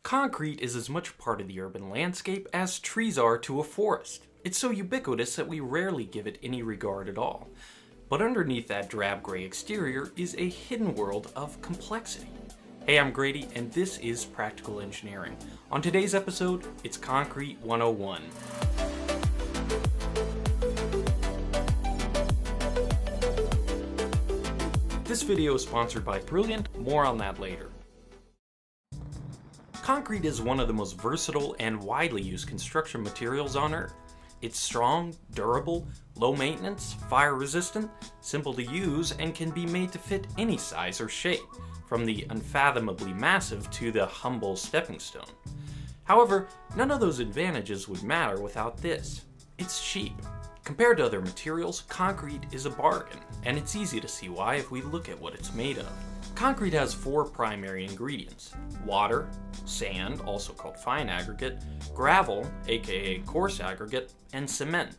Concrete is as much part of the urban landscape as trees are to a forest. It's so ubiquitous that we rarely give it any regard at all. But underneath that drab gray exterior is a hidden world of complexity. Hey, I'm Grady, and this is Practical Engineering. On today's episode, it's Concrete 101. This video is sponsored by Brilliant, more on that later. Concrete is one of the most versatile and widely used construction materials on Earth. It's strong, durable, low maintenance, fire resistant, simple to use, and can be made to fit any size or shape, from the unfathomably massive to the humble stepping stone. However, none of those advantages would matter without this. It's cheap. Compared to other materials, concrete is a bargain, and it's easy to see why if we look at what it's made of. Concrete has four primary ingredients: water, sand, also called fine aggregate, gravel, aka coarse aggregate, and cement.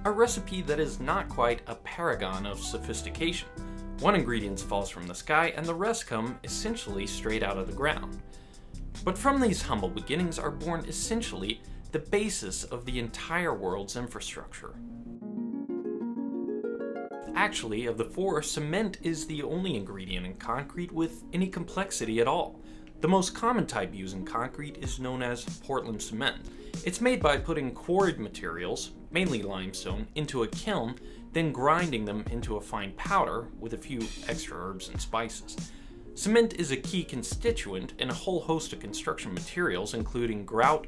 A recipe that is not quite a paragon of sophistication. One ingredient falls from the sky and the rest come essentially straight out of the ground. But from these humble beginnings are born essentially the basis of the entire world's infrastructure. Actually, of the four, cement is the only ingredient in concrete with any complexity at all. The most common type used in concrete is known as Portland cement. It's made by putting quarried materials, mainly limestone, into a kiln, then grinding them into a fine powder with a few extra herbs and spices. Cement is a key constituent in a whole host of construction materials, including grout,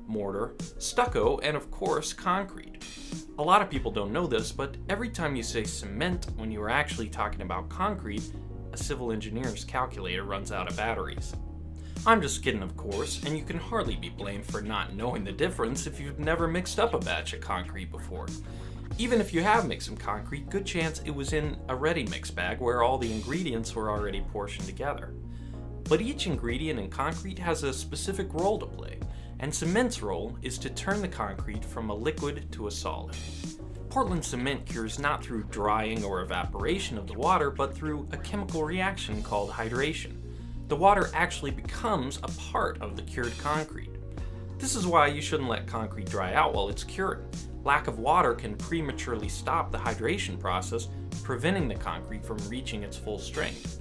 mortar, stucco, and of course, concrete. A lot of people don't know this, but every time you say cement when you are actually talking about concrete, a civil engineer's calculator runs out of batteries. I'm just kidding, of course, and you can hardly be blamed for not knowing the difference if you've never mixed up a batch of concrete before. Even if you have mixed some concrete, good chance it was in a ready mix bag where all the ingredients were already portioned together. But each ingredient in concrete has a specific role to play, and cement's role is to turn the concrete from a liquid to a solid. Portland cement cures not through drying or evaporation of the water, but through a chemical reaction called hydration. The water actually becomes a part of the cured concrete. This is why you shouldn't let concrete dry out while it's curing. Lack of water can prematurely stop the hydration process, preventing the concrete from reaching its full strength.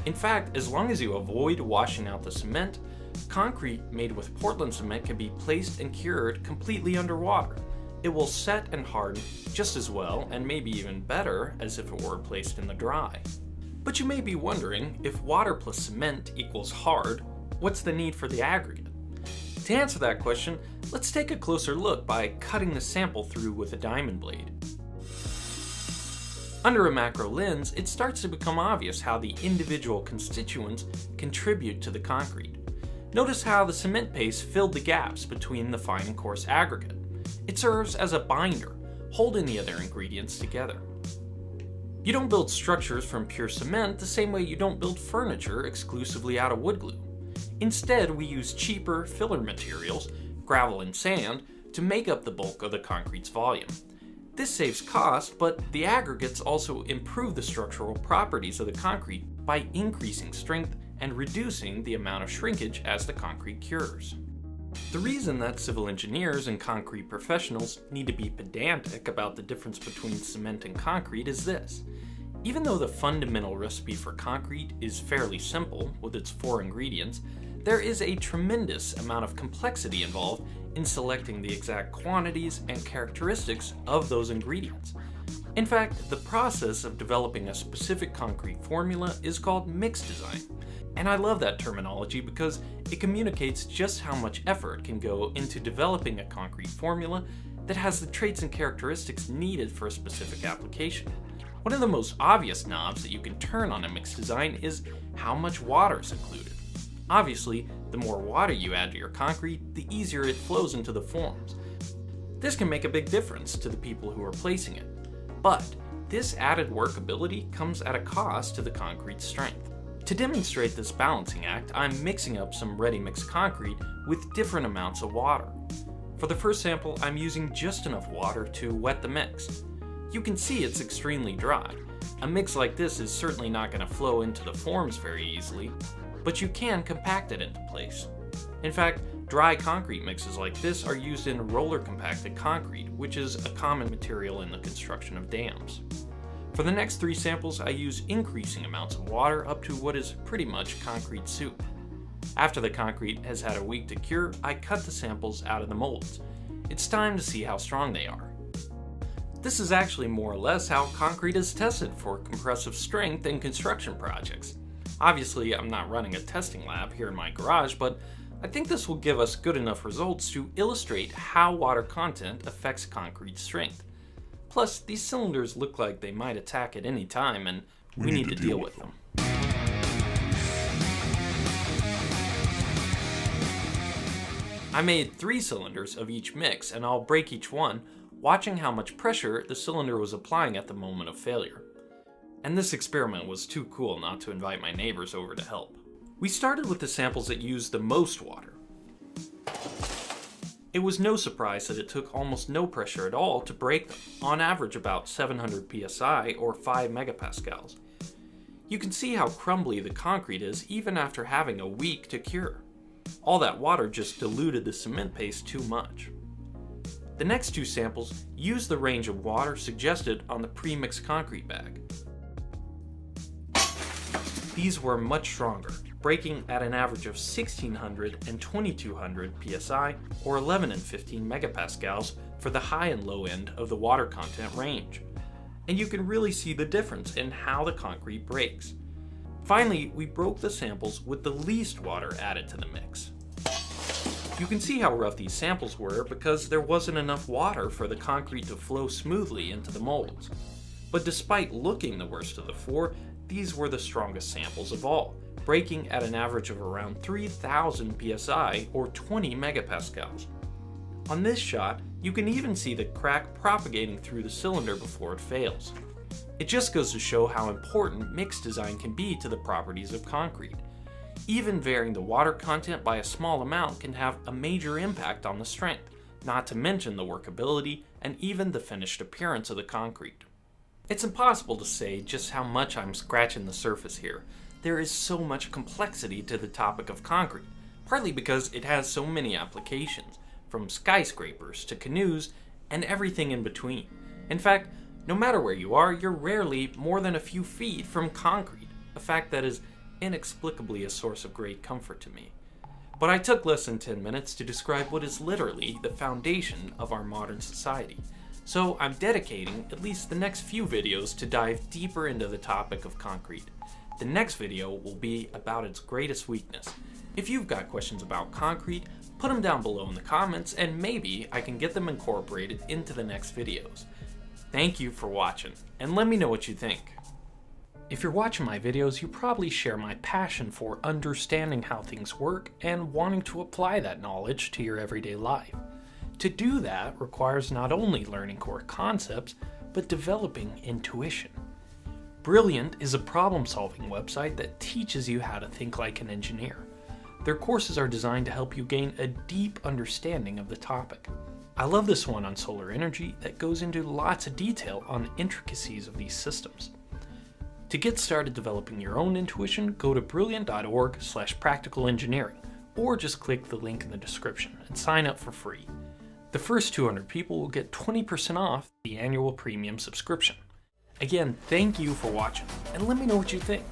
In fact, as long as you avoid washing out the cement, concrete made with Portland cement can be placed and cured completely underwater. It will set and harden just as well, and maybe even better, as if it were placed in the dry. But you may be wondering, if water plus cement equals hard, what's the need for the aggregate? To answer that question, let's take a closer look by cutting the sample through with a diamond blade. Under a macro lens, it starts to become obvious how the individual constituents contribute to the concrete. Notice how the cement paste filled the gaps between the fine and coarse aggregate. It serves as a binder, holding the other ingredients together. You don't build structures from pure cement the same way you don't build furniture exclusively out of wood glue. Instead, we use cheaper filler materials, gravel and sand, to make up the bulk of the concrete's volume. This saves cost, but the aggregates also improve the structural properties of the concrete by increasing strength and reducing the amount of shrinkage as the concrete cures. The reason that civil engineers and concrete professionals need to be pedantic about the difference between cement and concrete is this. Even though the fundamental recipe for concrete is fairly simple with its four ingredients, there is a tremendous amount of complexity involved in selecting the exact quantities and characteristics of those ingredients. In fact, the process of developing a specific concrete formula is called mix design. And I love that terminology because it communicates just how much effort can go into developing a concrete formula that has the traits and characteristics needed for a specific application. One of the most obvious knobs that you can turn on a mix design is how much water is included. Obviously, the more water you add to your concrete, the easier it flows into the forms. This can make a big difference to the people who are placing it. But this added workability comes at a cost to the concrete's strength. To demonstrate this balancing act, I'm mixing up some ready-mix concrete with different amounts of water. For the first sample, I'm using just enough water to wet the mix. You can see it's extremely dry. A mix like this is certainly not going to flow into the forms very easily, but you can compact it into place. In fact, dry concrete mixes like this are used in roller compacted concrete, which is a common material in the construction of dams. For the next 3 samples, I use increasing amounts of water up to what is pretty much concrete soup. After the concrete has had a week to cure, I cut the samples out of the molds. It's time to see how strong they are. This is actually more or less how concrete is tested for compressive strength in construction projects. Obviously, I'm not running a testing lab here in my garage, but I think this will give us good enough results to illustrate how water content affects concrete strength. Plus, these cylinders look like they might attack at any time, and we need to deal with them. I made 3 cylinders of each mix, and I'll break each one, watching how much pressure the cylinder was applying at the moment of failure. And this experiment was too cool not to invite my neighbors over to help. We started with the samples that used the most water. It was no surprise that it took almost no pressure at all to break them, on average about 700 psi or 5 megapascals. You can see how crumbly the concrete is even after having a week to cure. All that water just diluted the cement paste too much. The next 2 samples used the range of water suggested on the pre-mixed concrete bag. These were much stronger, breaking at an average of 1600 and 2200 psi or 11 and 15 megapascals for the high and low end of the water content range. And you can really see the difference in how the concrete breaks. Finally, we broke the samples with the least water added to the mix. You can see how rough these samples were because there wasn't enough water for the concrete to flow smoothly into the molds. But despite looking the worst of the 4, these were the strongest samples of all, breaking at an average of around 3000 psi or 20 megapascals. On this shot, you can even see the crack propagating through the cylinder before it fails. It just goes to show how important mix design can be to the properties of concrete. Even varying the water content by a small amount can have a major impact on the strength, not to mention the workability and even the finished appearance of the concrete. It's impossible to say just how much I'm scratching the surface here. There is so much complexity to the topic of concrete, partly because it has so many applications, from skyscrapers to canoes and everything in between. In fact, no matter where you are, you're rarely more than a few feet from concrete, a fact that is inexplicably a source of great comfort to me. But I took less than 10 minutes to describe what is literally the foundation of our modern society. So I'm dedicating at least the next few videos to dive deeper into the topic of concrete. The next video will be about its greatest weakness. If you've got questions about concrete, put them down below in the comments and maybe I can get them incorporated into the next videos. Thank you for watching, and let me know what you think. If you're watching my videos, you probably share my passion for understanding how things work and wanting to apply that knowledge to your everyday life. To do that requires not only learning core concepts, but developing intuition. Brilliant is a problem-solving website that teaches you how to think like an engineer. Their courses are designed to help you gain a deep understanding of the topic. I love this one on solar energy that goes into lots of detail on the intricacies of these systems. To get started developing your own intuition, go to brilliant.org/practicalengineering, or just click the link in the description and sign up for free. The first 200 people will get 20% off the annual premium subscription. Again, thank you for watching, and let me know what you think.